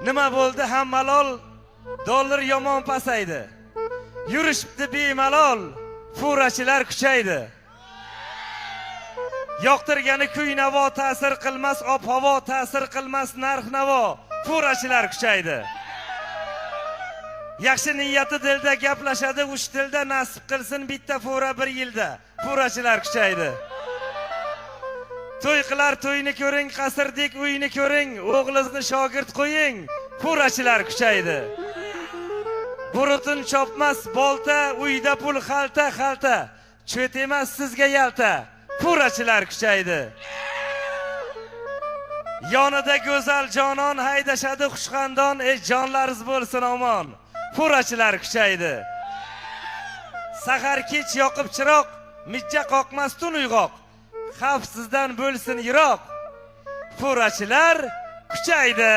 Nima bo'ldi ham malol, dollar yomon pasaydi. Yurishibdi bemalol, furachilar kuchaydi. Yoqtirgani kuy-navo ta'sir qilmas, ob-havo ta'sir qilmas, narx-navo, furachilar kuchaydi. Yaxshi niyati dilda gaplashadi, uch tilda nasib qilsin bitta fura bir yilda, furachilar kuchaydi. To'y qilar to'yni ko'ring, qasrdek uyni ko'ring, o'g'lizni shogird qo'ying, furachilar kuchaydi. Burutun chopmas bolta, uyda pul xalta, cho't emas sizga yalta, furachilar kuchaydi. Yonida go'zal jonon haydashadi xushxandon, jonlariz bo'lsin omon, furachilar kuchaydi. Sahar kech yoqib chiroq, mijja qoqmas tun uyg'oq, xavf sizdan bo'lsin yiroq, furachilar kuchaydi.